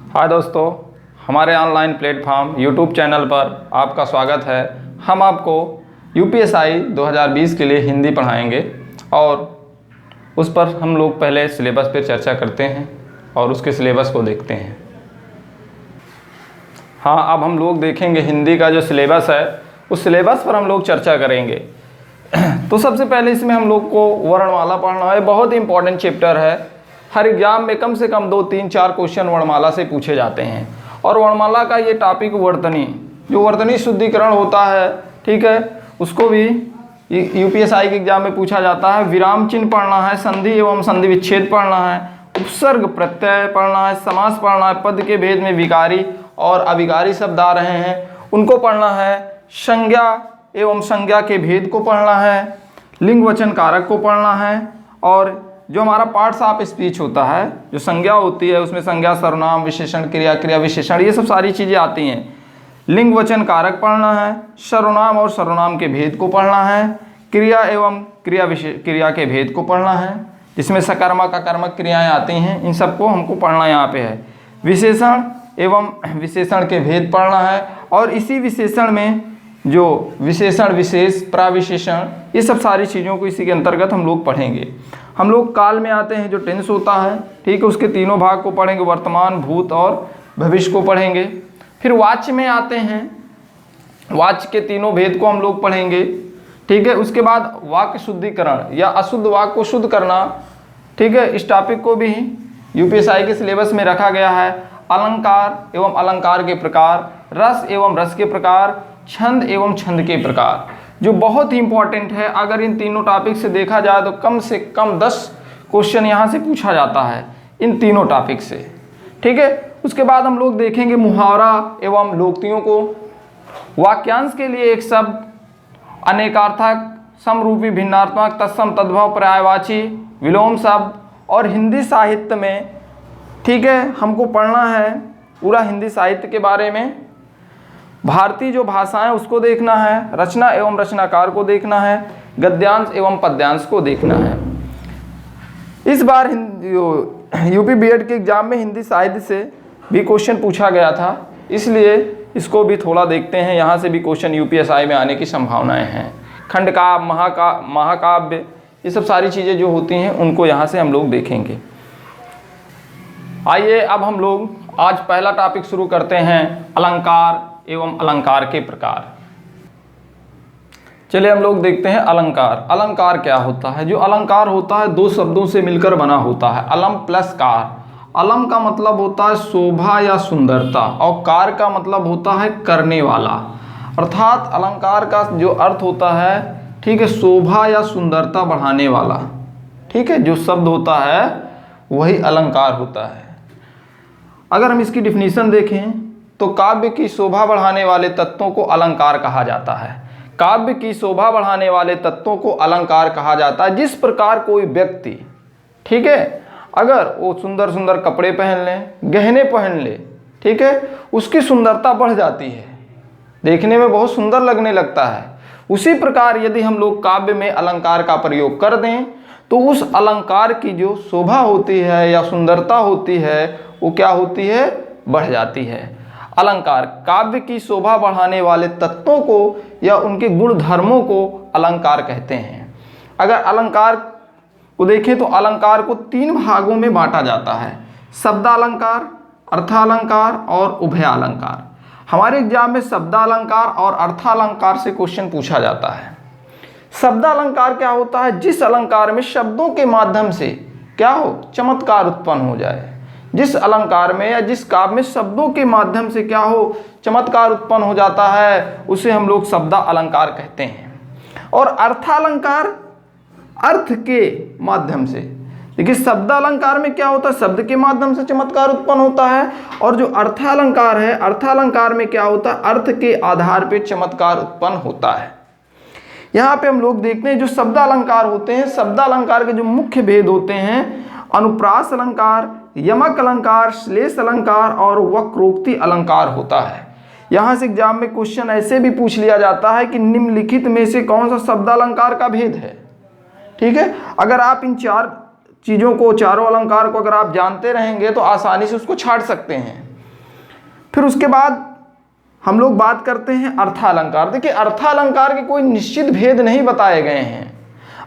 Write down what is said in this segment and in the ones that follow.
हाय दोस्तों, हमारे online platform YouTube channel पर आपका स्वागत है। हम आपको यूपीएसआई 2020 के लिए हिंदी पढ़ाएंगे और उस पर हम लोग पहले सिलेबस पर चर्चा करते हैं और उसके सिलेबस को देखते हैं। हाँ, अब हम लोग देखेंगे हिंदी का जो सिलेबस है उस सिलेबस पर हम लोग चर्चा करेंगे। तो सबसे पहले इसमें हम लोग को वर्णमाला पढ़ना है। बहुत ही इंपॉर्टेंट चैप्टर है। हर एग्जाम में कम से कम 2, 3, 4 क्वेश्चन वर्णमाला से पूछे जाते हैं। और वर्णमाला का ये टॉपिक वर्तनी, जो वर्तनी शुद्धिकरण होता है, ठीक है, उसको भी यूपीएसआई के एग्जाम में पूछा जाता है। विराम चिन्ह पढ़ना है, संधि एवं संधि विच्छेद पढ़ना है, उपसर्ग प्रत्यय पढ़ना है, समास पढ़ना है, पद के भेद में विकारी और अविकारी शब्द आ रहे हैं उनको पढ़ना है, संज्ञा एवं संज्ञा के भेद को पढ़ना है, लिंग वचन कारक को पढ़ना है, और जो हमारा पार्ट्स ऑफ स्पीच होता है, जो संज्ञा होती है उसमें संज्ञा, सर्वनाम, विशेषण, क्रिया, क्रिया विशेषण, ये सब सारी चीज़ें आती हैं। लिंग वचन कारक पढ़ना है, सर्वनाम और सर्वनाम के भेद को पढ़ना है, क्रिया एवं क्रिया के भेद को पढ़ना है, जिसमें सकर्मक अकर्मक क्रियाएँ आती हैं, इन सबको हमको पढ़ना यहाँ पे है। विशेषण एवं विशेषण के भेद पढ़ना है, और इसी विशेषण में जो विशेषण, विशेष, प्राविशेषण, ये सब सारी चीज़ों को इसी के अंतर्गत हम लोग पढ़ेंगे। हम लोग काल में आते हैं, जो टेंस होता है, ठीक है, उसके तीनों भाग को पढ़ेंगे, वर्तमान, भूत और भविष्य को पढ़ेंगे। फिर वाच्य में आते हैं, वाच्य के तीनों भेद को हम लोग पढ़ेंगे, ठीक है। उसके बाद वाक्य शुद्धिकरण या अशुद्ध वाक्य को शुद्ध करना, ठीक है, इस टॉपिक को भी यूपीएसआई के सिलेबस में रखा गया है। अलंकार एवं अलंकार के प्रकार, रस एवं रस के प्रकार, छंद एवं छंद के प्रकार, जो बहुत ही इंपॉर्टेंट है। अगर इन तीनों टॉपिक से देखा जाए तो कम से कम 10 क्वेश्चन यहाँ से पूछा जाता है इन तीनों टॉपिक से, ठीक है। उसके बाद हम लोग देखेंगे मुहावरा एवं लोकोक्तियों को, वाक्यांश के लिए एक शब्द, अनेकार्थक, समरूपी, भिन्नात्मक, तत्सम, तद्भव, पर्यायवाची, विलोम शब्द, और हिंदी साहित्य में, ठीक है, हमको पढ़ना है पूरा हिंदी साहित्य के बारे में। भारतीय जो भाषाएं उसको देखना है, रचना एवं रचनाकार को देखना है, गद्यांश एवं पद्यांश को देखना है। इस बार यूपी बीएड के एग्जाम में हिंदी साहित्य से भी क्वेश्चन पूछा गया था, इसलिए इसको भी थोड़ा देखते हैं। यहाँ से भी क्वेश्चन यूपीएसआई में आने की संभावनाएं हैं। खंडकाव्य, महाकाव्य, ये सब सारी चीज़ें जो होती हैं उनको यहाँ से हम लोग देखेंगे। आइए अब हम लोग आज पहला टॉपिक शुरू करते हैं, अलंकार एवं अलंकार के प्रकार। चलिए हम लोग देखते हैं अलंकार। अलंकार क्या होता है? जो अलंकार होता है 2 शब्दों से मिलकर बना होता है, अलम प्लस कार। अलम का मतलब होता है शोभा या सुंदरता, और कार का मतलब होता है करने वाला। अर्थात अलंकार का जो अर्थ होता है, ठीक है, शोभा या सुंदरता बढ़ाने वाला, ठीक है, जो शब्द होता है वही अलंकार होता है। अगर हम इसकी डिफिनीशन देखें तो काव्य की शोभा बढ़ाने वाले तत्वों को अलंकार कहा जाता है। काव्य की शोभा बढ़ाने वाले तत्वों को अलंकार कहा जाता है। जिस प्रकार कोई व्यक्ति, ठीक है, अगर वो सुंदर सुंदर कपड़े पहन ले, गहने पहन ले, ठीक है, उसकी सुंदरता बढ़ जाती है, देखने में बहुत सुंदर लगने लगता है। उसी प्रकार यदि हम लोग काव्य में अलंकार का प्रयोग कर दें तो उस अलंकार की जो शोभा होती है या सुंदरता होती है वो क्या होती है? बढ़ जाती है। अलंकार काव्य की शोभा बढ़ाने वाले तत्वों को या उनके गुण धर्मों को अलंकार कहते हैं। अगर अलंकार को देखें तो अलंकार को 3 भागों में बांटा जाता है, शब्दालंकार, अर्थालंकार और उभयालंकार। हमारे एग्जाम में शब्दालंकार और अर्थालंकार से क्वेश्चन पूछा जाता है। शब्दालंकार क्या होता है? जिस अलंकार में शब्दों के माध्यम से क्या हो? चमत्कार उत्पन्न हो जाए। जिस अलंकार में या जिस काव्य में शब्दों के माध्यम से क्या हो? चमत्कार उत्पन्न हो जाता है, उसे हम लोग शब्दा अलंकार कहते हैं। और अर्थालंकार अर्थ के माध्यम से। देखिए शब्दालंकार में क्या होता है? शब्द के माध्यम से चमत्कार उत्पन्न होता है, और जो अर्थालंकार है, अर्थालंकार में क्या होता है? अर्थ के आधार पर चमत्कार उत्पन्न होता है। यहाँ पे हम लोग देखते हैं जो शब्दालंकार होते हैं, शब्दालंकार के जो मुख्य भेद होते हैं, अनुप्रास अलंकार, यमक अलंकार, श्लेष अलंकार और वक्रोक्ति अलंकार होता है। यहाँ से एग्जाम में क्वेश्चन ऐसे भी पूछ लिया जाता है कि निम्नलिखित में से कौन सा शब्दालंकार का भेद है, ठीक है। अगर आप इन 4 चीज़ों को, चारों अलंकार को अगर आप जानते रहेंगे तो आसानी से उसको छाट सकते हैं। फिर उसके बाद हम लोग बात करते हैं अर्थालंकार। देखिए अर्थालंकार के कोई निश्चित भेद नहीं बताए गए हैं।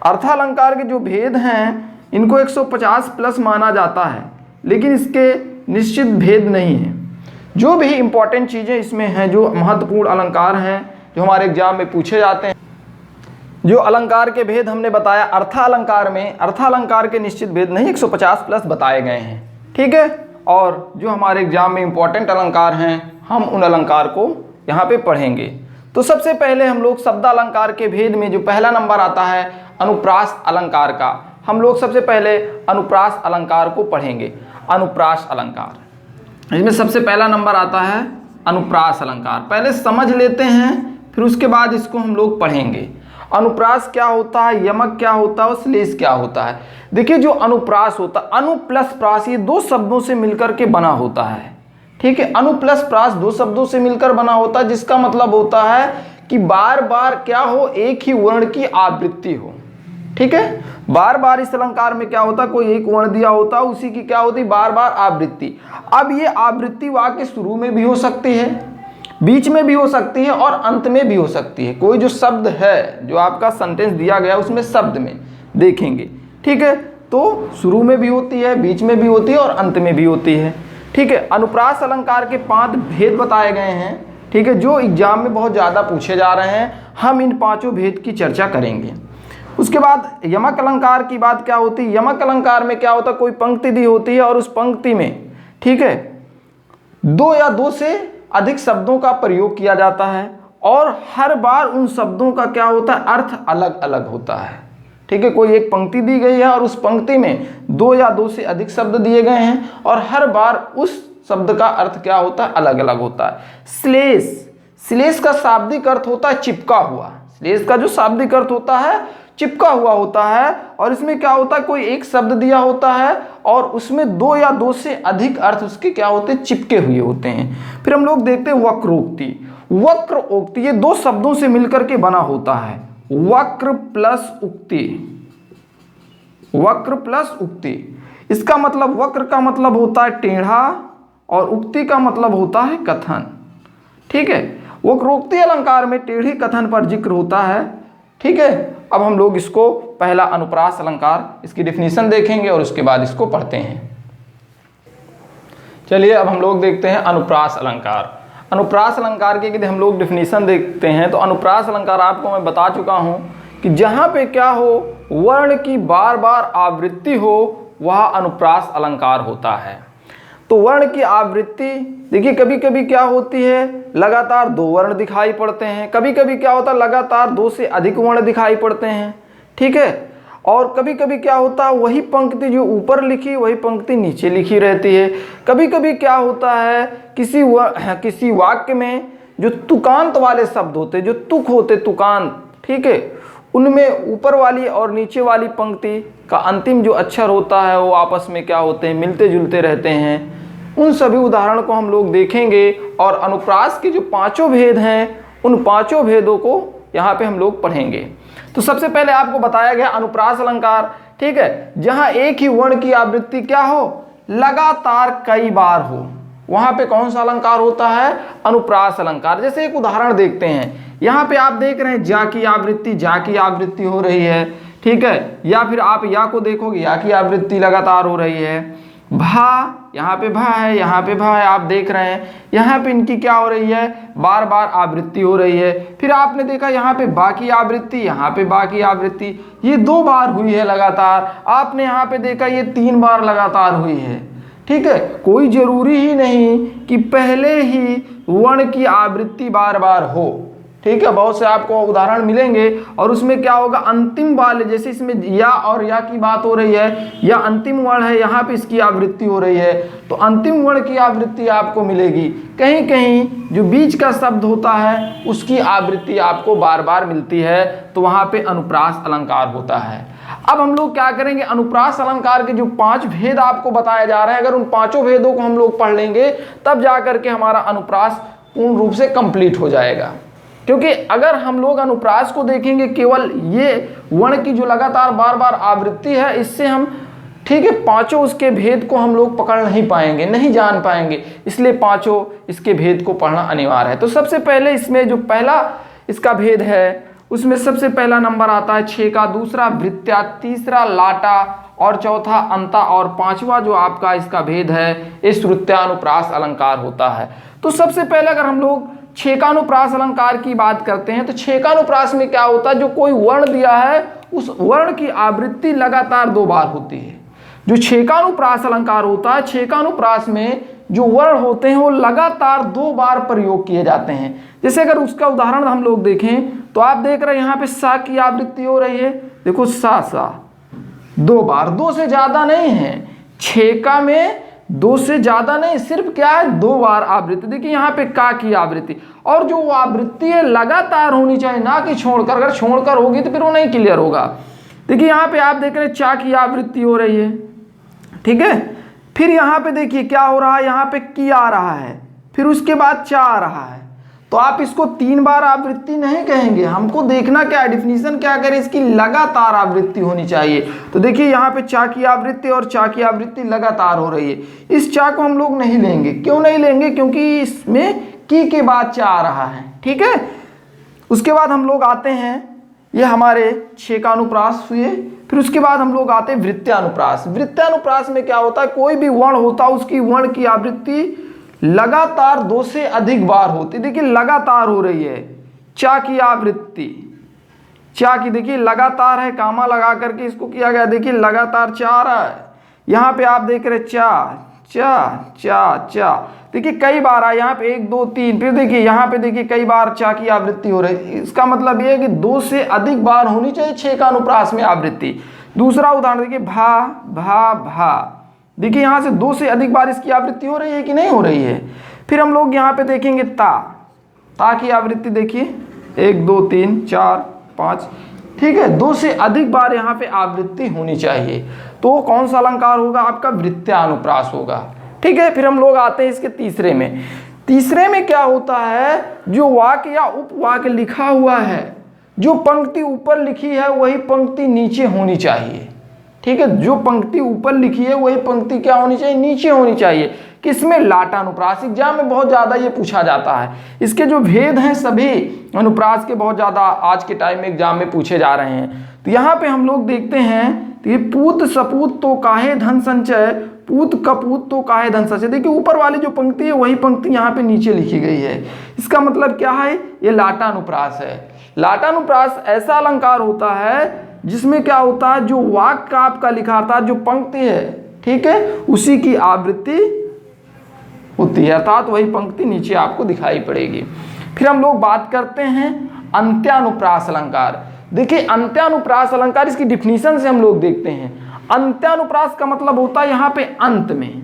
अर्थालंकार के जो भेद हैं इनको 150 प्लस माना जाता है, लेकिन इसके निश्चित भेद नहीं है। जो भी इंपॉर्टेंट चीज़ें इसमें हैं, जो महत्वपूर्ण अलंकार हैं, जो हमारे एग्जाम में पूछे जाते हैं, जो अलंकार के भेद हमने बताया अर्थालंकार में, अर्थालंकार के निश्चित भेद नहीं 150 प्लस बताए गए हैं, ठीक है। और जो हमारे एग्जाम में इंपॉर्टेंट अलंकार हैं हम उन अलंकार को यहाँ पे पढ़ेंगे। तो सबसे पहले हम लोग शब्दालंकार के भेद में जो पहला नंबर आता है अनुप्रास अलंकार का, हम लोग सबसे पहले अनुप्रास अलंकार को पढ़ेंगे। अनुप्रास अलंकार, इसमें सबसे पहला नंबर आता है अनुप्रास अलंकार। पहले समझ लेते हैं, फिर उसके बाद इसको हम लोग पढ़ेंगे। अनुप्रास क्या होता है, यमक क्या होता है और श्लेष क्या होता है। देखिए जो अनुप्रास होता है, अनु प्लस प्रास, ये दो शब्दों से मिलकर के बना होता है, ठीक है। अनु प्लस प्रास दो शब्दों से मिलकर बना होता है, जिसका मतलब होता है कि बार बार क्या हो, एक ही वर्ण की आवृत्ति हो, ठीक है। बार बार इस अलंकार में क्या होता है, कोई एक वर्ण दिया होता है, उसी की क्या होती, बार बार आवृत्ति। अब ये आवृत्ति वाक्य शुरू में भी हो सकती है, बीच में भी हो सकती है और अंत में भी हो सकती है। कोई जो शब्द है, जो आपका सेंटेंस दिया गया उसमें शब्द में देखेंगे, ठीक है, तो शुरू में भी होती है, बीच में भी होती है और अंत में भी होती है, ठीक है। अनुप्रास अलंकार के 5 भेद बताए गए हैं, ठीक है, जो एग्जाम में बहुत ज़्यादा पूछे जा रहे हैं। हम इन 5 भेद की चर्चा करेंगे। उसके बाद यमक अलंकार की बात क्या होती है। यमक अलंकार में क्या होता है, कोई पंक्ति दी होती है और उस पंक्ति में, ठीक है, 2 या 2 से अधिक शब्दों का प्रयोग किया जाता है और हर बार उन शब्दों का क्या होता है, अर्थ अलग अलग होता है, ठीक है। कोई एक पंक्ति दी गई है और उस पंक्ति में 2 या 2 से अधिक शब्द दिए गए हैं और हर बार उस शब्द का अर्थ क्या होता है, अलग अलग होता है। श्लेष, श्लेष का शाब्दिक अर्थ होता है चिपका हुआ। श्लेष का जो शाब्दिक अर्थ होता है चिपका हुआ होता है और इसमें क्या होता है, कोई एक शब्द दिया होता है और उसमें 2 या 2 से अधिक अर्थ उसके क्या होते हैं, चिपके हुए होते हैं। फिर हम लोग देखते हैं वक्रोक्ति। वक्रोक्ति ये 2 शब्दों से मिलकर के बना होता है, वक्र प्लस उक्ति। वक्र प्लस उक्ति, इसका मतलब वक्र का मतलब होता है टेढ़ा और उक्ति का मतलब होता है कथन, ठीक है। वक्रोक्ति अलंकार में टेढ़े कथन पर जिक्र होता है, ठीक है। अब हम लोग इसको पहला अनुप्रास अलंकार, इसकी डेफिनेशन देखेंगे और उसके बाद इसको पढ़ते हैं। चलिए अब हम लोग देखते हैं अनुप्रास अलंकार। अनुप्रास अलंकार की यदि हम लोग डेफिनेशन देखते हैं तो अनुप्रास अलंकार आपको मैं बता चुका हूं कि जहां पे क्या हो, वर्ण की बार बार आवृत्ति हो, वह अनुप्रास अलंकार होता है। तो वर्ण की आवृत्ति देखिए कभी कभी क्या होती है, लगातार 2 वर्ण दिखाई पड़ते हैं, कभी कभी क्या होता है लगातार 2 से अधिक वर्ण दिखाई पड़ते हैं, ठीक है। और कभी कभी क्या होता है, वही पंक्ति जो ऊपर लिखी वही पंक्ति नीचे लिखी रहती है। कभी कभी क्या होता है, किसी वाक्य में जो तुकांत वाले शब्द होते, जो तुक होते तुकांत, ठीक है, उनमें ऊपर वाली और नीचे वाली पंक्ति का अंतिम जो अक्षर होता है वो आपस में क्या होते हैं, मिलते जुलते रहते हैं। उन सभी उदाहरण को हम लोग देखेंगे और अनुप्रास के जो 5 भेद हैं उन 5 भेदों को यहाँ पे हम लोग पढ़ेंगे। तो सबसे पहले आपको बताया गया अनुप्रास अलंकार, ठीक है, जहाँ एक ही वर्ण की आवृत्ति क्या हो, लगातार कई बार हो, वहाँ पे कौन सा अलंकार होता है, अनुप्रास अलंकार। जैसे एक उदाहरण देखते हैं, यहाँ पे आप देख रहे हैं जा की आवृत्ति हो रही है, ठीक है, या फिर आप या को देखोगे, या की आवृत्ति लगातार हो रही है। भा, यहाँ पे भा है, यहाँ पे भा है, आप देख रहे हैं, यहाँ पे इनकी क्या हो रही है, बार बार आवृत्ति हो रही है। फिर आपने देखा यहाँ पे बा की आवृत्ति, यहाँ पे बा की आवृत्ति, ये 2 बार हुई है लगातार। आपने यहाँ पे देखा ये 3 बार लगातार हुई है, ठीक है। कोई जरूरी ही नहीं कि पहले ही वर्ण की आवृत्ति बार बार हो, ठीक है। बहुत से आपको उदाहरण मिलेंगे और उसमें क्या होगा, अंतिम वाले, जैसे इसमें या और या की बात हो रही है, या अंतिम वर्ण है, यहाँ पे इसकी आवृत्ति हो रही है, तो अंतिम वर्ण की आवृत्ति आपको मिलेगी। कहीं कहीं जो बीच का शब्द होता है उसकी आवृत्ति आपको बार बार मिलती है, तो वहाँ पे अनुप्रास अलंकार होता है। अब हम लोग क्या करेंगे, अनुप्रास अलंकार के जो 5 भेद आपको बताया जा रहे हैं, अगर उन 5 भेदों को हम लोग पढ़ लेंगे तब जा करके हमारा अनुप्रास पूर्ण रूप से कंप्लीट हो जाएगा। क्योंकि अगर हम लोग अनुप्रास को देखेंगे केवल ये वर्ण की जो लगातार बार बार आवृत्ति है, इससे हम ठीक है, पांचों उसके भेद को हम लोग पकड़ नहीं पाएंगे, नहीं जान पाएंगे, इसलिए पांचों इसके भेद को पढ़ना अनिवार्य है। तो सबसे पहले इसमें जो पहला इसका भेद है उसमें सबसे पहला नंबर आता है 6 का, दूसरा वृत्त्या, तीसरा लाटा और चौथा अंता और पांचवा जो आपका इसका भेद है ये श्रुत्यानुप्रास अलंकार होता है। तो सबसे पहले अगर हम लोग छेकानुप्रास अलंकार की बात करते हैं तो छेकानुप्रास में क्या होता है, जो कोई वर्ण दिया है उस वर्ण की आवृत्ति लगातार 2 बार होती है। जो छेकानुप्रास अलंकार होता है, छेकानुप्रास में जो वर्ण होते हैं वो लगातार 2 बार प्रयोग किए जाते हैं। जैसे अगर उसका उदाहरण हम लोग देखें तो आप देख रहे हैं यहाँ पे सा की आवृत्ति हो रही है, देखो सा 2 बार, 2 से ज्यादा नहीं है, छेका में 2 से ज्यादा नहीं, सिर्फ क्या है 2 बार आवृत्ति। देखिए यहाँ पे का की आवृत्ति, और जो आवृत्ति है लगातार होनी चाहिए, ना कि छोड़कर, अगर छोड़कर होगी तो फिर वो नहीं क्लियर होगा। देखिए यहाँ पे आप देख रहे हैं चा की आवृत्ति हो रही है, ठीक है, फिर यहाँ पे देखिए क्या हो रहा है, यहाँ पे की आ रहा है, फिर उसके बाद चा आ रहा है। तो आप इसको 3 बार आवृत्ति नहीं कहेंगे, हमको देखना क्या है, डिफिनीशन क्या करे, इसकी लगातार आवृत्ति होनी चाहिए। तो देखिए यहाँ पे चा की आवृत्ति और चा की आवृत्ति लगातार हो रही है। इस चा को हम लोग नहीं लेंगे, क्यों नहीं लेंगे, क्योंकि इसमें की के बाद चा आ रहा है, ठीक है। उसके बाद हम लोग आते हैं, ये हमारे छेकानुप्रास हुए, फिर उसके बाद हम लोग आते हैं वृत्त्यानुप्रास। वृत्त्यानुप्रास में क्या होता है, कोई भी वर्ण होता है उसकी वर्ण की आवृत्ति लगातार 2 से अधिक बार होती। देखिए लगातार हो रही है, चा की आवृत्ति, चा की देखिए लगातार है, कामा लगा करके इसको किया गया, देखिए लगातार चा आ रहा है। यहाँ पे आप देख रहे चा चा चा चा, देखिए कई बार आया, यहाँ पे 1 2 3, फिर देखिए यहाँ पे देखिए कई बार चा की आवृत्ति हो रही है। इसका मतलब ये है कि 2 से अधिक बार होनी चाहिए छेकानुप्रास में आवृत्ति। दूसरा उदाहरण देखिए भा भा भा, देखिए यहाँ से 2 से अधिक बार इसकी आवृत्ति हो रही है कि नहीं हो रही है। फिर हम लोग यहाँ पे देखेंगे ता की आवृत्ति, देखिए 1 2 3 4 5, ठीक है, 2 से अधिक बार यहाँ पे आवृत्ति होनी चाहिए। तो कौन सा अलंकार होगा, आपका वृत्त्यानुप्रास होगा, ठीक है। फिर हम लोग आते हैं इसके तीसरे में। तीसरे में क्या होता है, जो वाक्य या उपवाक्य लिखा हुआ है, जो पंक्ति ऊपर लिखी है वही पंक्ति नीचे होनी चाहिए, ठीक है। जो पंक्ति ऊपर लिखी है वही पंक्ति क्या होनी चाहिए, नीचे होनी चाहिए। किसमें, लाटानुप्रास। एग्जाम में बहुत ज़्यादा ये पूछा जाता है। इसके जो भेद हैं सभी अनुप्रास के बहुत ज़्यादा आज के टाइम में एग्जाम में पूछे जा रहे हैं। तो यहाँ पे हम लोग देखते हैं तो ये पूत सपूत तो काहे धन संचय, पूत कपूत तो काहे धन संचय। देखिए ऊपर वाली जो पंक्ति है वही पंक्ति यहाँ पे नीचे लिखी गई है। इसका मतलब क्या है, ये लाटानुप्रास है। लाटानुप्रास ऐसा अलंकार होता है जिसमें क्या होता है, जो वाक्य आपका लिखा था, जो पंक्ति है, ठीक है, उसी की आवृत्ति होती है, अर्थात वही पंक्ति नीचे आपको दिखाई पड़ेगी। फिर हम लोग बात करते हैं अंत्यानुप्रास अलंकार। देखिए अंत्यानुप्रास अलंकार, इसकी डिफिनीशन से हम लोग देखते हैं। अंत्यानुप्रास का मतलब होता है यहाँ पे अंत में,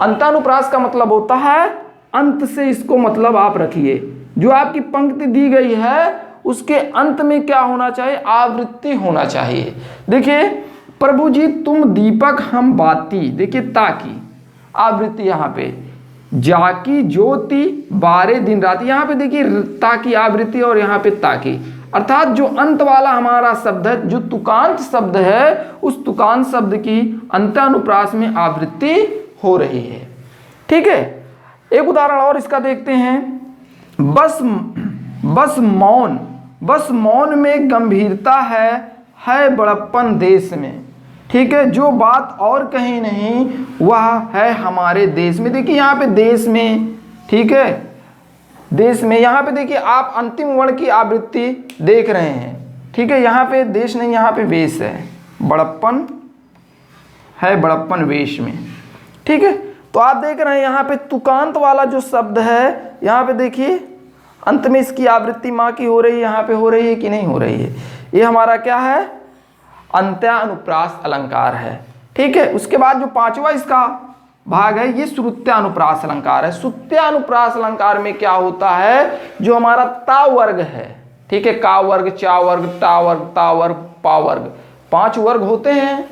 अंत्यानुप्रास का मतलब होता है अंत से, इसको मतलब आप रखिए, जो आपकी पंक्ति दी गई है उसके अंत में क्या होना चाहिए, आवृत्ति होना चाहिए। देखिए प्रभु जी तुम दीपक हम बाती, देखिए ताकि आवृत्ति यहाँ पे, जाकी ज्योति बारे दिन रात, यहाँ पे देखिए ताकि आवृत्ति और यहाँ पे ताकि, अर्थात जो अंत वाला हमारा शब्द है, जो तुकांत शब्द है, उस तुकांत शब्द की अंत्यानुप्रास में आवृत्ति हो रही है, ठीक है। एक उदाहरण और इसका देखते हैं, बस मौन में गंभीरता है बड़प्पन देश में, ठीक है। जो बात और कहीं नहीं वह है हमारे देश में। देखिए यहाँ पे देश में, ठीक है, देश में, यहाँ पे देखिए आप अंतिम वर्ण की आवृत्ति देख रहे हैं, ठीक है। यहाँ पे देश नहीं, यहाँ पे वेश है, बड़प्पन है बड़प्पन वेश में, ठीक है। तो आप देख रहे हैं यहाँ पे तुकांत वाला जो शब्द है, यहाँ पे देखिए अंत में इसकी आवृत्ति माँ की हो रही है, यहाँ पे हो रही है कि नहीं हो रही है। ये हमारा क्या है, अंत्यानुप्रास अलंकार है, ठीक है। उसके बाद जो पांचवा इसका भाग है ये श्रुत्यानुप्रास अलंकार है। श्रुत्यानुप्रास अलंकार में क्या होता है, जो हमारा ता वर्ग है, ठीक है, का वर्ग, चा वर्ग, टा वर्ग, ता वर्ग, पा वर्ग, 5 वर्ग होते हैं।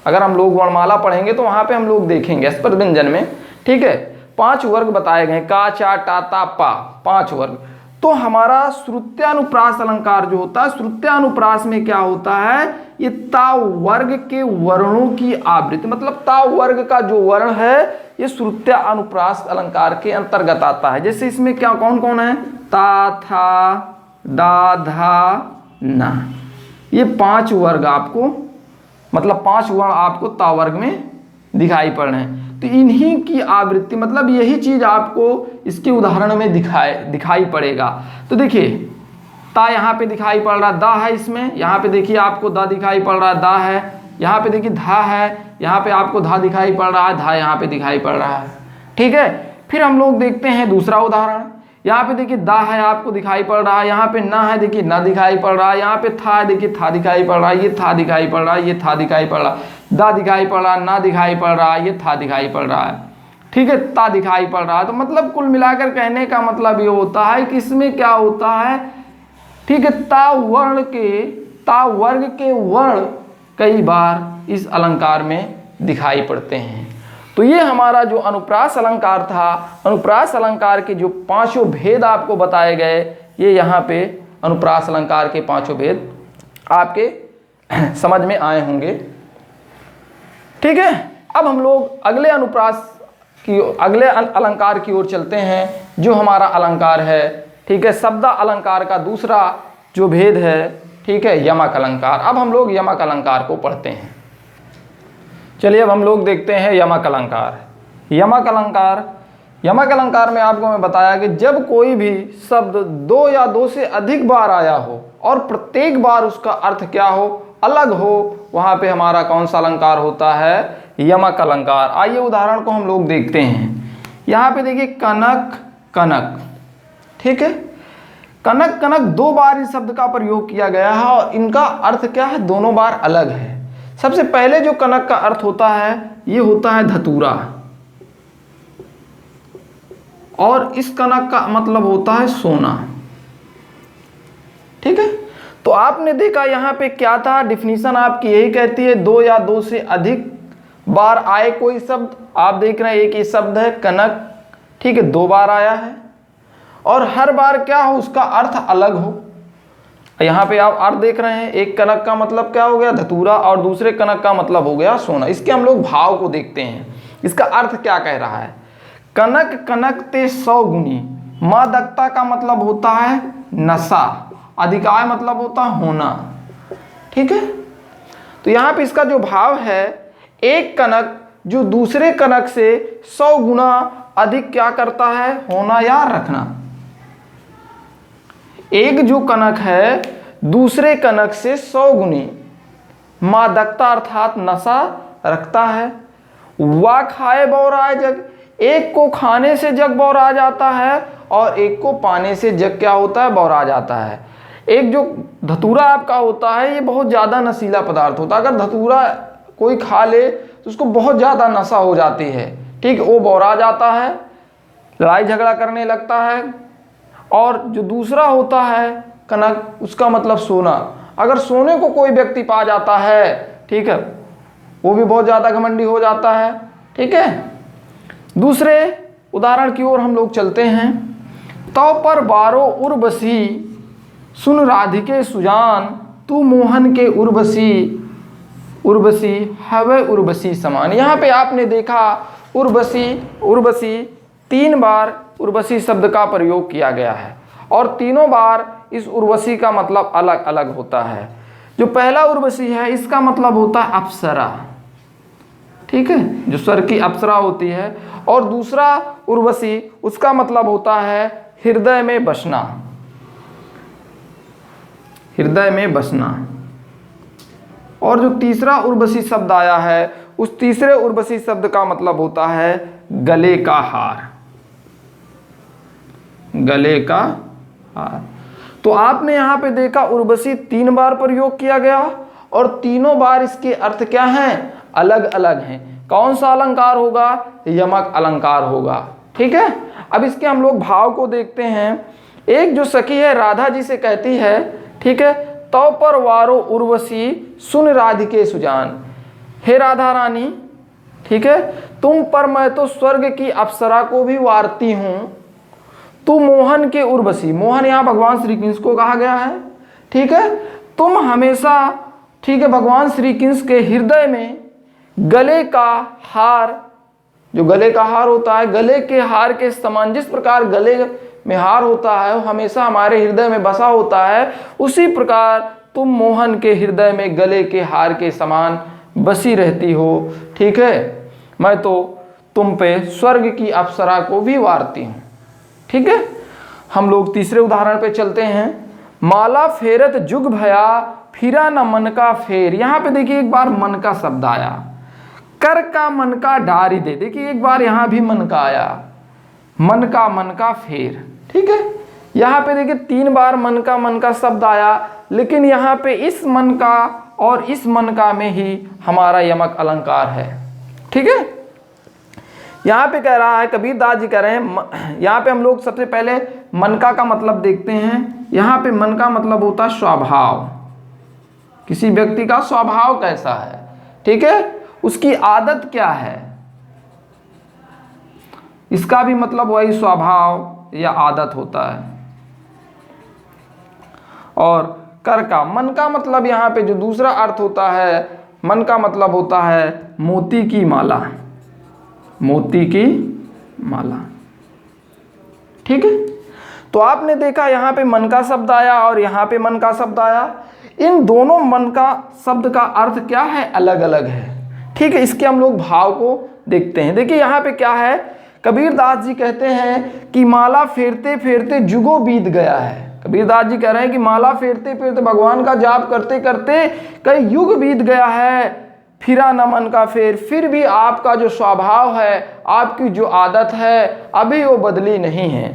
अगर हम लोग वर्णमाला पढ़ेंगे तो वहां पे हम लोग देखेंगे स्वर व्यंजन में, ठीक है, 5 वर्ग बताए गए, का चा टा ता पा, 5 वर्ग। तो हमारा श्रुत्यानुप्रास अलंकार जो होता है, श्रुत्यानुप्रास में क्या होता है, ये ता वर्ग के वर्णों की आवृत्ति, मतलब ता वर्ग का जो वर्ण है ये श्रुत्यानुप्रास अलंकार के अंतर्गत आता है। जैसे इसमें क्या कौन कौन है, ता, था, दा, धा, ना, ये 5 वर्ग आपको, मतलब 5 वर्ण आपको ता वर्ग में दिखाई पड़ रहे हैं। तो इन्हीं की आवृत्ति, मतलब यही चीज आपको इसके उदाहरण में दिखाई पड़ेगा। तो देखिए ता यहाँ पे दिखाई पड़ रहा, दा है इसमें, यहाँ पे देखिए आपको दा दिखाई पड़ रहा है, दा है, यहाँ पे देखिए धा है, यहाँ पे आपको धा दिखाई पड़ रहा है, धा यहाँ पे दिखाई पड़ रहा है। ठीक है, फिर हम लोग देखते हैं दूसरा उदाहरण। यहाँ पे देखिए दा है आपको दिखाई पड़ रहा है, यहाँ पे ना है देखिए ना दिखाई पड़ रहा है, यहाँ पे था है देखिए था दिखाई पड़ रहा है, ये था दिखाई पड़ रहा है, ये था दिखाई पड़ रहा है, दा दिखाई पड़ रहा है, ना दिखाई पड़ रहा है, ये था दिखाई पड़ रहा है। ठीक है, ता दिखाई पड़ रहा है। तो मतलब कुल मिलाकर कहने का मतलब ये होता है कि इसमें क्या होता है, ठीक है, ता वर्ग के वर्ण कई बार इस अलंकार में दिखाई पड़ते हैं। तो ये हमारा जो अनुप्रास अलंकार था, अनुप्रास अलंकार के जो 5 भेद आपको बताए गए, ये यहाँ पे अनुप्रास अलंकार के 5 भेद आपके समझ में आए होंगे। ठीक है, अब हम लोग अगले अगले अलंकार की ओर चलते हैं, जो हमारा अलंकार है, ठीक है, शब्द अलंकार का दूसरा जो भेद है, ठीक है, यमक अलंकार। अब हम लोग यमक अलंकार को पढ़ते हैं। चलिए अब हम लोग देखते हैं यमक अलंकार। यमक अलंकार में आपको मैं बताया कि जब कोई भी शब्द 2 या 2 से अधिक बार आया हो और प्रत्येक बार उसका अर्थ क्या हो, अलग हो, वहाँ पे हमारा कौन सा अलंकार होता है, यमक अलंकार। आइए उदाहरण को हम लोग देखते हैं। यहाँ पे देखिए कनक कनक, ठीक है, कनक कनक 2 बार इस शब्द का प्रयोग किया गया है और इनका अर्थ क्या है, दोनों बार अलग है। सबसे पहले जो कनक का अर्थ होता है ये होता है धतूरा, और इस कनक का मतलब होता है सोना। ठीक है, तो आपने देखा यहाँ पे क्या था, डिफिनीशन आपकी यही कहती है 2 या 2 से अधिक बार आए कोई शब्द। आप देख रहे हैं एक ये शब्द है कनक, ठीक है, 2 बार आया है और हर बार क्या हो, उसका अर्थ अलग हो। यहाँ पे आप अर्थ देख रहे हैं, एक कनक का मतलब क्या हो गया, धतूरा, और दूसरे कनक का मतलब हो गया सोना। इसके हम लोग भाव को देखते हैं, इसका अर्थ क्या कह रहा है। कनक कनक ते 100 गुनी, मादकता का मतलब होता है नशा, अधिकाय मतलब होता है होना। ठीक है, तो यहाँ पे इसका जो भाव है, एक कनक जो दूसरे कनक से 100 गुना अधिक क्या करता है, होना या रखना। एक जो कनक है दूसरे कनक से 100 गुनी मादकता अर्थात नशा रखता है। वा खाए बौराए जग, एक को खाने से जग बौरा जाता है और एक को पाने से जग क्या होता है, बौरा जाता है। एक जो धतूरा आपका होता है ये बहुत ज़्यादा नशीला पदार्थ होता है, अगर धतूरा कोई खा ले तो उसको बहुत ज़्यादा नशा हो जाती है। ठीक, वो बौरा जाता है, लड़ाई झगड़ा करने लगता है। और जो दूसरा होता है कनक, उसका मतलब सोना, अगर सोने को कोई व्यक्ति पा जाता है, ठीक है, वो भी बहुत ज़्यादा घमंडी हो जाता है। ठीक है, दूसरे उदाहरण की ओर हम लोग चलते हैं। तो पर 12 उर्वशी सुन राधिके सुजान, तू मोहन के उर्वशी हवे उर्वशी समान। यहाँ पे आपने देखा उर्वशी 3 बार उर्वशी शब्द का प्रयोग किया गया है और तीनों बार इस उर्वशी का मतलब अलग अलग होता है। जो पहला उर्वशी है इसका मतलब होता है अप्सरा, ठीक है, जो स्वर की अप्सरा होती है। और दूसरा उर्वशी उसका मतलब होता है हृदय में बसना, हृदय में बसना। और जो तीसरा उर्वशी शब्द आया है उस तीसरे उर्वशी शब्द का मतलब होता है गले का हार, गले का हार। तो आपने यहाँ पे देखा उर्वशी 3 बार प्रयोग किया गया और तीनों बार इसके अर्थ क्या हैं, अलग अलग हैं। कौन सा अलंकार होगा, यमक अलंकार होगा। ठीक है, अब इसके हम लोग भाव को देखते हैं। एक जो सखी है राधा जी से कहती है, ठीक है, तो पर वारो उर्वशी सुन राधिके सुजान, हे राधा रानी, ठीक है, तुम पर मैं तो स्वर्ग की अप्सरा को भी वारती हूँ, तू मोहन के उर्वशी, मोहन यहाँ भगवान श्री कृष्ण को कहा गया है, ठीक है। तुम हमेशा, ठीक है, भगवान श्री कृष्ण के हृदय में गले का हार, जो गले का हार होता है, गले के हार के समान, जिस प्रकार गले में हार होता है वो हमेशा हमारे हृदय में बसा होता है, उसी प्रकार तुम मोहन के हृदय में गले के हार के समान बसी रहती हो, ठीक है। मैं तो तुम पे स्वर्ग की अप्सरा को भी वारती हूँ, ठीक है। हम लोग तीसरे उदाहरण पे चलते हैं। माला फेरत जुग भया फिरा न मन का फेर। यहाँ पे देखिए एक बार मन का शब्द आया, कर का मन का डारी दे, देखिए एक बार यहाँ भी मन का आया, मन का फेर, ठीक है। यहाँ पे देखिए 3 बार मन का शब्द आया, लेकिन यहाँ पे इस मन का और इस मन का में ही हमारा यमक अलंकार है, ठीक है। यहाँ पे कह रहा है, कबीर दास जी कह रहे हैं, यहाँ पे हम लोग सबसे पहले मनका का मतलब देखते हैं। यहाँ पे मन का मतलब होता है स्वभाव, किसी व्यक्ति का स्वभाव कैसा है, ठीक है, उसकी आदत क्या है, इसका भी मतलब वही स्वभाव या आदत होता है। और कर का, मन का मतलब यहाँ पे जो दूसरा अर्थ होता है, मन का मतलब होता है मोती की माला, मोती की माला, ठीक है। तो आपने देखा यहाँ पे मन का शब्द आया और यहाँ पे मन का शब्द आया, इन दोनों मन का शब्द का अर्थ क्या है, अलग अलग है, ठीक है। इसके हम लोग भाव को देखते हैं। देखिए यहाँ पे क्या है, कबीर दास जी कहते हैं कि माला फेरते फेरते जुगों बीत गया है। कबीर दास जी कह रहे हैं कि माला फेरते फेरते, भगवान का जाप करते करते कई युग बीत गया है, फिरा न मन का फेर, फिर भी आपका जो स्वभाव है, आपकी जो आदत है, अभी वो बदली नहीं है।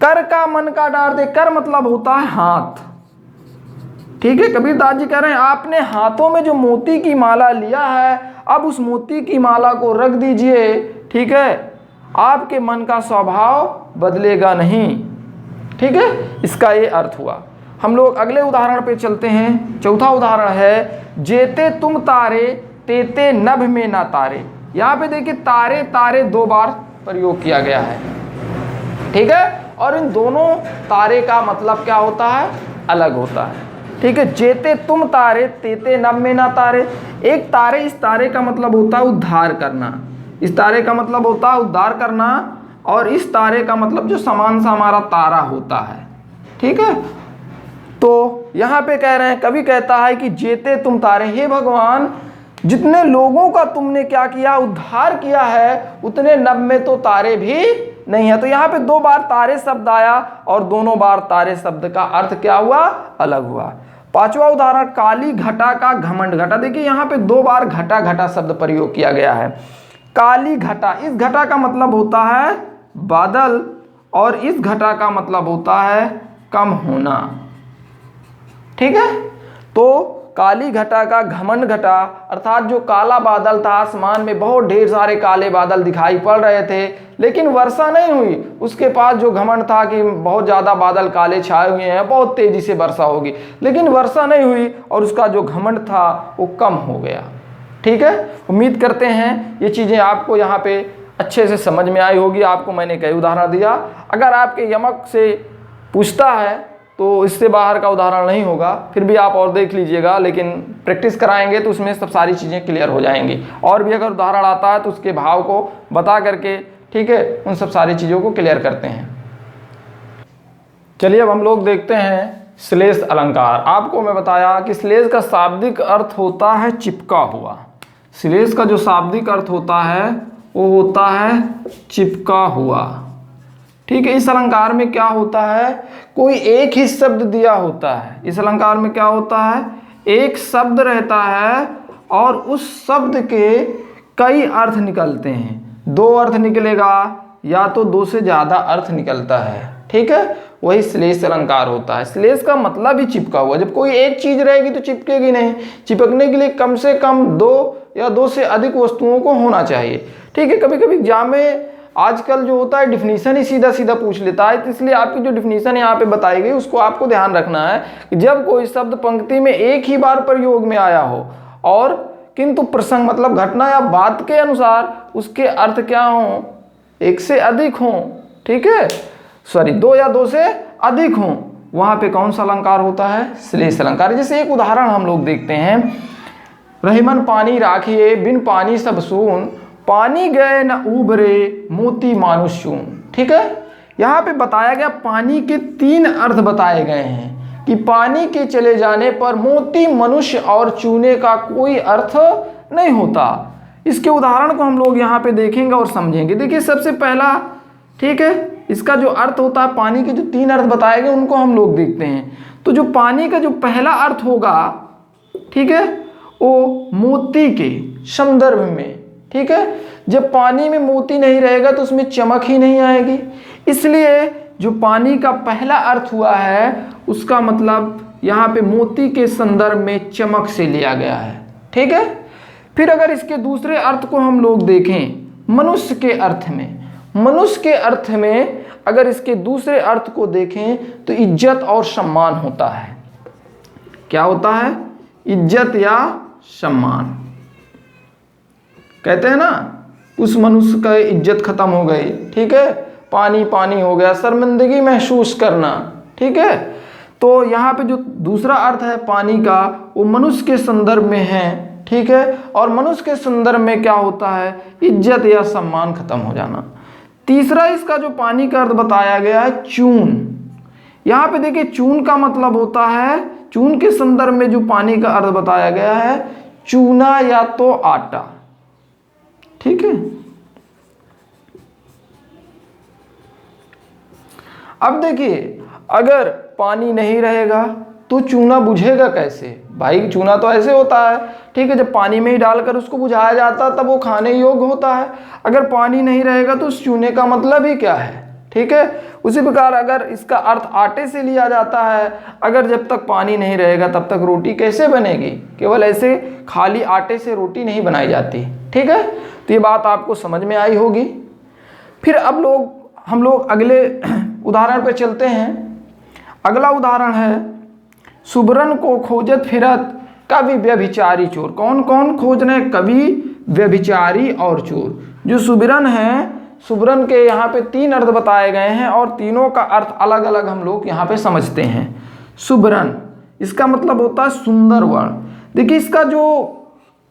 कर का मन का डार दे, कर मतलब होता है हाथ, ठीक है। कबीर दास जी कह रहे हैं आपने हाथों में जो मोती की माला लिया है, अब उस मोती की माला को रख दीजिए, ठीक है, आपके मन का स्वभाव बदलेगा नहीं, ठीक है। इसका ये अर्थ हुआ। हम लोग अगले उदाहरण पे चलते हैं। चौथा उदाहरण है, जेते तुम तारे तेते नभ में ना तारे। यहाँ पे देखिए तारे तारे 2 बार प्रयोग किया गया है, ठीक है। और इन दोनों तारे का मतलब क्या होता है, अलग होता है, ठीक है। जेते तुम तारे तेते नभ में ना तारे, एक तारे, इस तारे का मतलब होता है उद्धार करना, इस तारे का मतलब होता है उद्धार करना, और इस तारे का मतलब जो समान सा हमारा तारा होता है, ठीक है। तो यहाँ पे कह रहे हैं, कवि कहता है कि जेते तुम तारे, हे भगवान जितने लोगों का तुमने क्या किया, उद्धार किया है, उतने नभ में तो तारे भी नहीं है। तो यहाँ पे 2 बार तारे शब्द आया और दोनों बार तारे शब्द का अर्थ क्या हुआ, अलग हुआ। 5वां उदाहरण, काली घटा का घमंड घटा। देखिए यहाँ पे 2 बार घटा घटा शब्द प्रयोग किया गया है। काली घटा, इस घटा का मतलब होता है बादल, और इस घटा का मतलब होता है कम होना, ठीक है। तो काली घटा का घमंड घटा, अर्थात जो काला बादल था, आसमान में बहुत ढेर सारे काले बादल दिखाई पड़ रहे थे, लेकिन वर्षा नहीं हुई। उसके पास जो घमंड था कि बहुत ज़्यादा बादल काले छाए हुए हैं, बहुत तेज़ी से वर्षा होगी, लेकिन वर्षा नहीं हुई और उसका जो घमंड था वो कम हो गया, ठीक है। उम्मीद करते हैं ये चीज़ें आपको यहाँ पे अच्छे से समझ में आई होगी। आपको मैंने कई उदाहरण दिया। अगर आपके यमक से पूछता है तो इससे बाहर का उदाहरण नहीं होगा, फिर भी आप और देख लीजिएगा, लेकिन प्रैक्टिस कराएंगे तो उसमें सब सारी चीज़ें क्लियर हो जाएंगी। और भी अगर उदाहरण आता है तो उसके भाव को बता करके, ठीक है, उन सब सारी चीज़ों को क्लियर करते हैं। चलिए अब हम लोग देखते हैं श्लेष अलंकार। आपको मैं बताया कि श्लेष का शाब्दिक अर्थ होता है चिपका हुआ। श्लेष का जो शाब्दिक अर्थ होता है वो होता है चिपका हुआ, ठीक है। इस अलंकार में क्या होता है, कोई एक ही शब्द दिया होता है। इस अलंकार में क्या होता है, एक शब्द रहता है और उस शब्द के कई अर्थ निकलते हैं। 2 अर्थ निकलेगा या तो 2 से ज़्यादा अर्थ निकलता है, ठीक है, वही श्लेष अलंकार होता है। श्लेष का मतलब ही चिपका हुआ। जब कोई एक चीज़ रहेगी तो चिपकेगी नहीं, चिपकने के लिए कम से कम 2 या 2 से अधिक वस्तुओं को होना चाहिए, ठीक है। कभी कभी एग्जाम में आजकल जो होता है डिफिनीशन ही सीधा सीधा पूछ लेता है, तो इसलिए आपकी जो डिफिनीशन यहाँ पे बताई गई उसको आपको ध्यान रखना है कि जब कोई शब्द पंक्ति में एक ही बार प्रयोग में आया हो और किंतु प्रसंग मतलब घटना या बात के अनुसार उसके अर्थ क्या हो, एक से अधिक हो, ठीक है। सॉरी 2 या 2 से अधिक हों, वहां पे कौन सा अलंकार होता है? श्लेष अलंकार। जैसे एक उदाहरण हम लोग देखते हैं, रहीमन पानी राखिए बिन पानी सब सून, पानी गए न उबरे मोती मानुष चून। ठीक है, यहाँ पे बताया गया पानी के 3 अर्थ बताए गए हैं कि पानी के चले जाने पर मोती मनुष्य और चूने का कोई अर्थ नहीं होता। इसके उदाहरण को हम लोग यहाँ पे देखेंगे और समझेंगे। देखिए सबसे पहला, ठीक है, इसका जो अर्थ होता है, पानी के जो 3 अर्थ बताए गए उनको हम लोग देखते हैं। तो जो पानी का जो पहला अर्थ होगा, ठीक है, वो मोती के संदर्भ में। ठीक है, जब पानी में मोती नहीं रहेगा तो उसमें चमक ही नहीं आएगी, इसलिए जो पानी का पहला अर्थ हुआ है उसका मतलब यहाँ पे मोती के संदर्भ में चमक से लिया गया है। ठीक है, फिर अगर इसके दूसरे अर्थ को हम लोग देखें मनुष्य के अर्थ में, मनुष्य के अर्थ में अगर इसके दूसरे अर्थ को देखें तो इज्जत और सम्मान होता है। क्या होता है? इज्जत या सम्मान। कहते हैं ना, उस मनुष्य का इज्जत खत्म हो गई। ठीक है, पानी पानी हो गया, शर्मिंदगी महसूस करना। ठीक है, तो यहाँ पे जो दूसरा अर्थ है पानी का, वो मनुष्य के संदर्भ में है। ठीक है, और मनुष्य के संदर्भ में क्या होता है? इज्जत या सम्मान खत्म हो जाना। तीसरा इसका जो पानी का अर्थ बताया गया है चून। यहाँ पे देखिए चून का मतलब होता है, चून के संदर्भ में जो पानी का अर्थ बताया गया है चूना या तो आटा। ठीक है, अब देखिए अगर पानी नहीं रहेगा तो चूना बुझेगा कैसे? भाई चूना तो ऐसे होता है, ठीक है, जब पानी में ही डालकर उसको बुझाया जाता है तब वो खाने योग्य होता है। अगर पानी नहीं रहेगा तो उस चूने का मतलब ही क्या है? ठीक है, उसी प्रकार अगर इसका अर्थ आटे से लिया जाता है, अगर जब तक पानी नहीं रहेगा तब तक रोटी कैसे बनेगी? केवल ऐसे खाली आटे से रोटी नहीं बनाई जाती। ठीक है, तो ये बात आपको समझ में आई होगी। फिर अब हम लोग अगले उदाहरण पर चलते हैं। अगला उदाहरण है, सुबरन को खोजत फिरत कवि व्यभिचारी चोर। कौन कौन खोज रहे? कवि, व्यभिचारी और चोर। जो सुबरन है, सुबरन के यहाँ पे 3 अर्थ बताए गए हैं और तीनों का अर्थ अलग अलग हम लोग यहाँ पे समझते हैं। सुबरन इसका मतलब होता है सुंदर वर्ण। देखिए इसका जो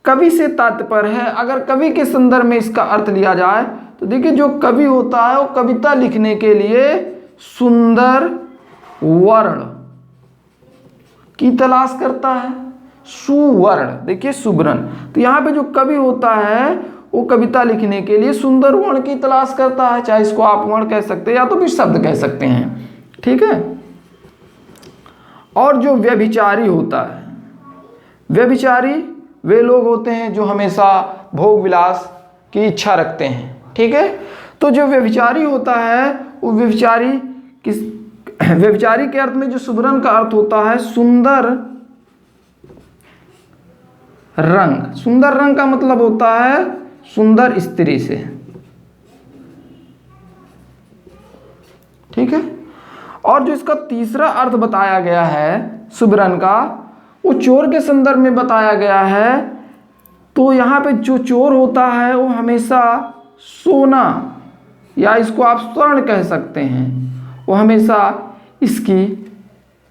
कवि से तात्पर्य है, अगर कवि के संदर्भ में इसका अर्थ लिया जाए तो देखिए जो कवि होता है वो कविता लिखने के लिए सुंदर वर्ण की तलाश करता है। सुवर्ण, देखिए सुबरन, तो यहाँ पे जो कवि होता है वो कविता लिखने के लिए सुंदर वर्ण की तलाश करता है। चाहे इसको आप वर्ण कह सकते हैं या तो फिर शब्द कह सकते हैं। ठीक है, और जो व्यभिचारी होता है, व्यभिचारी वे लोग होते हैं जो हमेशा भोग विलास की इच्छा रखते हैं। ठीक है, तो जो व्यभिचारी होता है वो व्यभिचारी के अर्थ में जो सुबरन का अर्थ होता है सुंदर रंग। सुंदर रंग का मतलब होता है सुंदर स्त्री से। ठीक है, और जो इसका तीसरा अर्थ बताया गया है सुबरन का, वो चोर के संदर्भ में बताया गया है। तो यहाँ पे जो चोर होता है वो हमेशा सोना या इसको आप स्वर्ण कह सकते हैं, वो हमेशा इसकी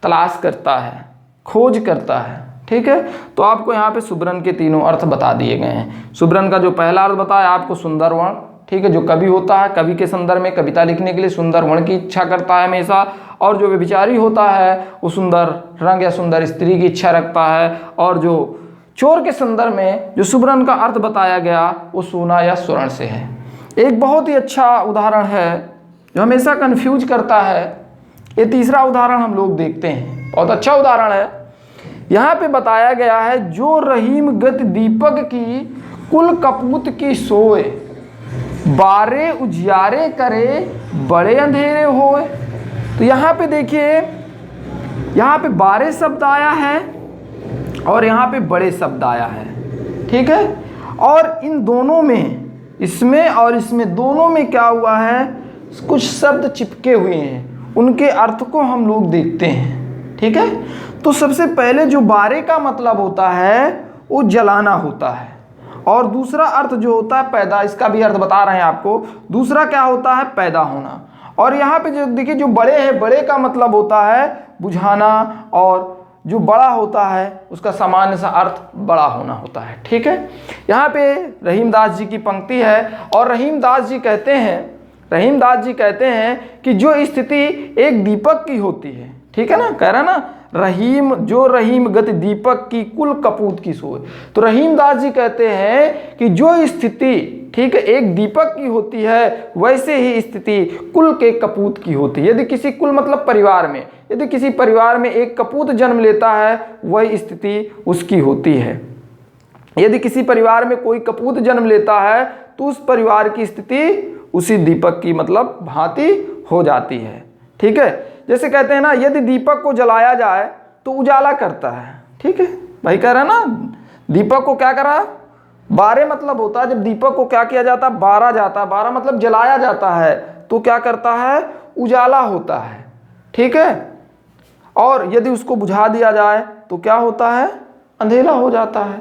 तलाश करता है, खोज करता है। ठीक है, तो आपको यहाँ पे सुबरन के तीनों अर्थ बता दिए गए हैं। सुबरन का जो पहला अर्थ बताया आपको सुंदर वर्ण, ठीक है, जो कवि होता है कवि के संदर्भ में कविता लिखने के लिए सुंदर वर्ण की इच्छा करता है हमेशा, और जो व्यभिचारी होता है वो सुंदर रंग या सुंदर स्त्री की इच्छा रखता है, और जो चोर के संदर्भ में जो सुबरन का अर्थ बताया गया वो सोना या स्वर्ण से है। एक बहुत ही अच्छा उदाहरण है जो हमेशा कंफ्यूज करता है। ये तीसरा उदाहरण हम लोग देखते हैं, बहुत अच्छा उदाहरण है। यहाँ पे बताया गया है, जो रहीम गत दीपक की कुल कपूत की सोए, बारे उजियारे करे बड़े अंधेरे होए। तो यहाँ पे देखिए, यहाँ पे बारे शब्द आया है और यहाँ पे बड़े शब्द आया है। ठीक है, और इन दोनों में, इसमें और इसमें दोनों में क्या हुआ है, कुछ शब्द चिपके हुए हैं, उनके अर्थ को हम लोग देखते हैं। ठीक है, तो सबसे पहले जो बारे का मतलब होता है वो जलाना होता है, और दूसरा अर्थ जो होता है पैदा, इसका भी अर्थ बता रहे हैं आपको। दूसरा क्या होता है? पैदा होना। और यहाँ पे जो देखिए जो बड़े हैं, बड़े का मतलब होता है बुझाना, और जो बड़ा होता है उसका सामान्य सा अर्थ बड़ा होना होता है। ठीक है, यहाँ पे रहीमदास जी की पंक्ति है और रहीमदास जी कहते हैं कि जो स्थिति एक दीपक की होती है, ठीक है ना, कह रहा ना रहीम गति दीपक की कुल कपूत की सोए। तो रहीमदास जी कहते हैं कि जो स्थिति, ठीक है, एक दीपक की होती है, वैसे ही स्थिति कुल के कपूत की होती है। यदि किसी कुल मतलब परिवार में, यदि किसी परिवार में एक कपूत जन्म लेता है, वही स्थिति उसकी होती है। यदि किसी परिवार में कोई कपूत जन्म लेता है तो उस परिवार की स्थिति उसी दीपक की मतलब भांति हो जाती है। ठीक है, जैसे कहते हैं ना, यदि दीपक को जलाया जाए तो उजाला करता है। ठीक है, भाई कह रहा ना, दीपक को क्या करा, बारे मतलब होता है जब दीपक को क्या किया जाता है, बारा जाता है, बारा मतलब जलाया जाता है, तो क्या करता है, उजाला होता है। ठीक है, और यदि उसको बुझा दिया जाए तो क्या होता है, अंधेरा हो जाता है।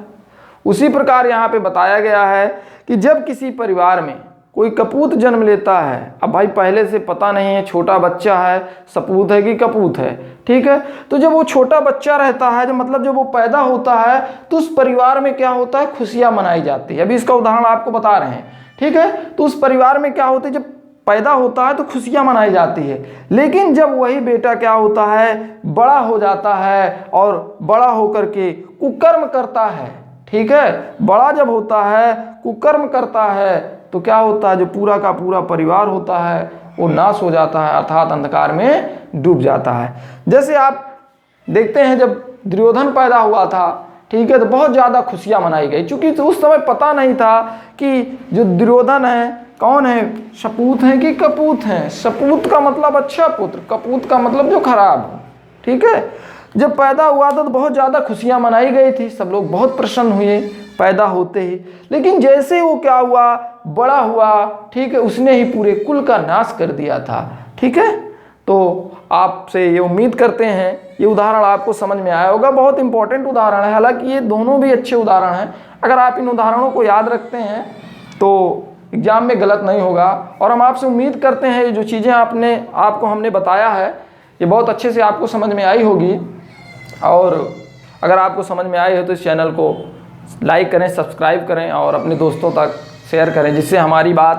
उसी प्रकार यहाँ पे बताया गया है कि जब किसी परिवार में कोई कपूत जन्म लेता है, अब भाई पहले से पता नहीं है छोटा बच्चा है, सपूत है कि कपूत है, ठीक है, तो जब वो छोटा बच्चा रहता है, जब मतलब जब वो पैदा होता है तो उस परिवार में क्या होता है, खुशियां मनाई जाती है। अभी इसका उदाहरण आपको बता रहे हैं। ठीक है, तो उस परिवार में क्या होता है, जब पैदा होता है तो खुशियां मनाई जाती है, लेकिन जब वही बेटा क्या होता है, बड़ा हो जाता है और बड़ा होकर के कुकर्म करता है, ठीक है, बड़ा जब होता है कुकर्म करता है तो क्या होता है, जो पूरा का पूरा परिवार होता है वो नाश हो जाता है, अर्थात अंधकार में डूब जाता है। जैसे आप देखते हैं जब दुर्योधन पैदा हुआ था, ठीक है, तो बहुत ज़्यादा खुशियां मनाई गई, क्योंकि तो उस समय पता नहीं था कि जो दुर्योधन है कौन है, सपूत हैं कि कपूत हैं। सपूत का मतलब अच्छा पुत्र, कपूत का मतलब जो खराब हो। ठीक है, जब पैदा हुआ था तो बहुत ज़्यादा खुशियां मनाई गई थी, सब लोग बहुत प्रसन्न हुए पैदा होते ही, लेकिन जैसे वो क्या हुआ, बड़ा हुआ, ठीक है, उसने ही पूरे कुल का नाश कर दिया था। ठीक है, तो आपसे ये उम्मीद करते हैं ये उदाहरण आपको समझ में आया होगा। बहुत इंपॉर्टेंट उदाहरण है, हालांकि ये दोनों भी अच्छे उदाहरण हैं। अगर आप इन उदाहरणों को याद रखते हैं तो एग्जाम में गलत नहीं होगा। और हम आपसे उम्मीद करते हैं ये जो चीज़ें आपको हमने बताया है ये बहुत अच्छे से आपको समझ में आई होगी। और अगर आपको समझ में आई हो तो इस चैनल को लाइक करें, सब्सक्राइब करें और अपने दोस्तों तक शेयर करें, जिससे हमारी बात